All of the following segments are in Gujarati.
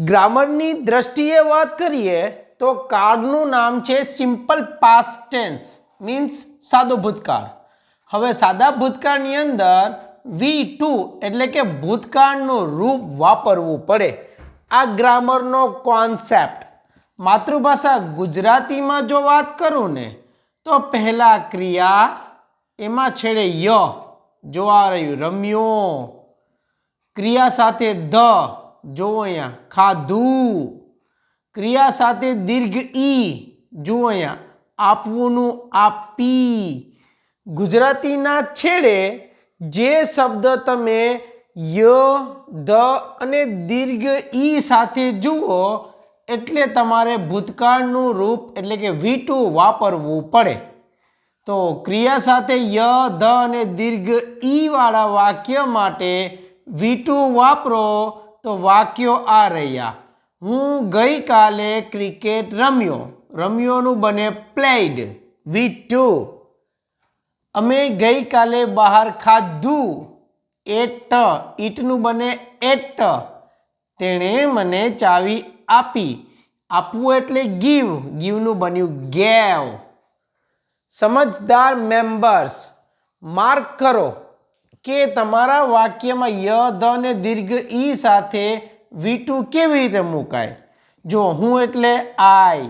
ગ્રામરની દ્રષ્ટિએ વાત કરીએ તો કાળનું નામ છે સિમ્પલ પાસ્ટ ટેન્સ, મીન્સ સાદો ભૂતકાળ. હવે સાદા ભૂતકાળની અંદર V2 એટલે કે ભૂતકાળનું રૂપ વાપરવું પડે. આ ગ્રામરનો કોન્સેપ્ટ. માતૃભાષા ગુજરાતીમાં જો વાત કરું ને તો પહેલા ક્રિયા, એમાં છેડે ય, જો આ રહ્યું રમ્યો. ક્રિયા સાથે ધ, જો અહીંયા ખાધું. ક્રિયા સાથે દીર્ઘ ઈ, જુઓ અહીંયા આપવુંનું આપી. ગુજરાતીના છેડે જે શબ્દ તમે ય, ધ અને દીર્ઘ ઈ સાથે જુઓ એટલે તમારે ભૂતકાળનું રૂપ એટલે કે V2 વાપરવું પડે. તો ક્રિયા સાથે ય, ધ અને દીર્ઘ ઈ વાળા વાક્ય માટે V2 વાપરો તો વાક્યો આ રહ્યા. હું ગઈકાલે ક્રિકેટ રમ્યો. રમ્યોનું બને પ્લેડ, V2. અમે ગઈકાલે બહાર ખાધું, એટ. ઈટનું બને એટ. તેણે મને ચાવી આપી. આપવું એટલે ગીવ, ગીવનું બન્યું ગેવ. સમજદાર મેમ્બર્સ, માર્ક કરો કે તમારા વાક્યમાં ય, ધ અને દીર્ઘ ઈ સાથે V2 કેવી રીતે મુકાય. જો હું એટલે આઈ,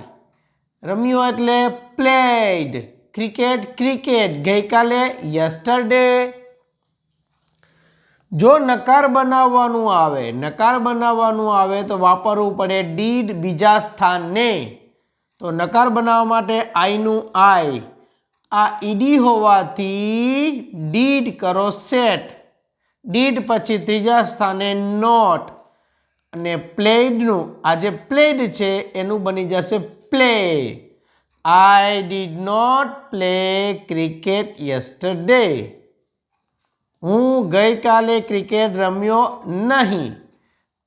રમ્યો એટલે પ્લેડ, ક્રિકેટ ક્રિકેટ, ગઈકાલે યસ્ટરડે. જો નકાર બનાવવાનું આવે તો વાપરવું પડે ડીડ બીજા સ્થાને. તો નકાર બનાવવા માટે આઈનું આઈ, આ ઈડી હોવાથી ડીડ કરો સેટ. ડીડ પછી ત્રીજા સ્થાને નોટ અને પ્લેડનું, આ જે પ્લેડ છે એનું બની જશે play. I did not play cricket yesterday. હું ગઈકાલે ક્રિકેટ રમ્યો નહીં.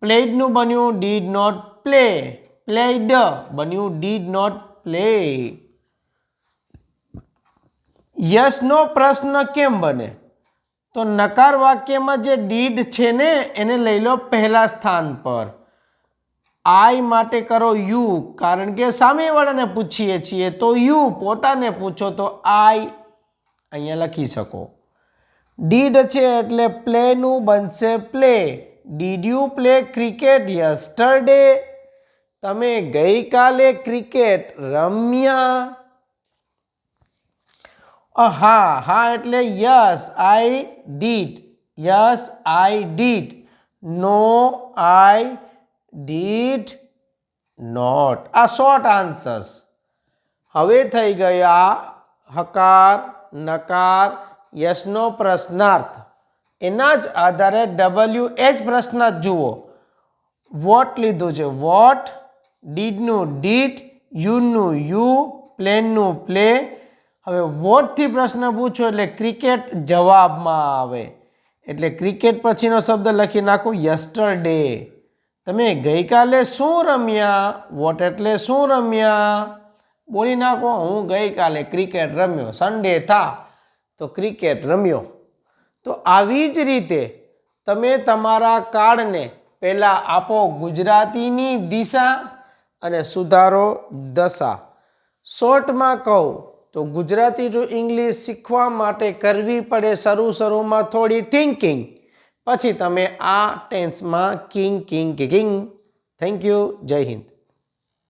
પ્લેડનું બન્યું ડીડ નોટ પ્લે. પ્લેડ બન્યું ડીડ નોટ પ્લે. યસનો પ્રશ્ન કેમ બને? તો નકાર વાક્યમાં જે ડીડ છે ને એને લઈ લો પહેલા સ્થાન પર. આઈ માટે કરો યુ, કારણ કે સામેવાળાને પૂછીએ છીએ તો યુ, પોતાને પૂછો તો આઈ અહીંયા લખી શકો. ડીડ છે એટલે પ્લેનું બનશે play. Did you play cricket yesterday? તમે ગઈકાલે ક્રિકેટ રમ્યા? હા, હા એટલે yes I did. Yes I did. No I did not. આ શોર્ટ આન્સર્સ. હવે થઈ ગયા હકાર, નકાર, યસનો પ્રશ્નાર્થ. એના જ આધારે WH પ્રશ્નાર્થ જુઓ. વોટ લીધું છે વોટ, ડીડનું ડીડ, યુનું યુ, પ્લેનનું પ્લે. હવે વોટથી પ્રશ્ન પૂછો એટલે ક્રિકેટ જવાબમાં આવે. એટલે ક્રિકેટ પછીનો શબ્દ લખી નાખો યસ્ટરડે. તમે ગઈકાલે શું રમ્યા? વોટ એટલે શું રમ્યા? બોલી નાખો હું ગઈકાલે ક્રિકેટ રમ્યો. સન્ડે થા તો ક્રિકેટ રમ્યો. તો આવી જ રીતે તમે તમારા કાળને પહેલાં આપો ગુજરાતીની દિશા અને સુધારો દશા. શોર્ટમાં કહું તો ગુજરાતી ટુ ઇંગ્લિશ શીખવા માટે કરવી પડે શરૂમાં થોડી થિંકિંગ. પછી તમે આ ટેન્સમાં કિંગ. Thank you. જય હિન્દ.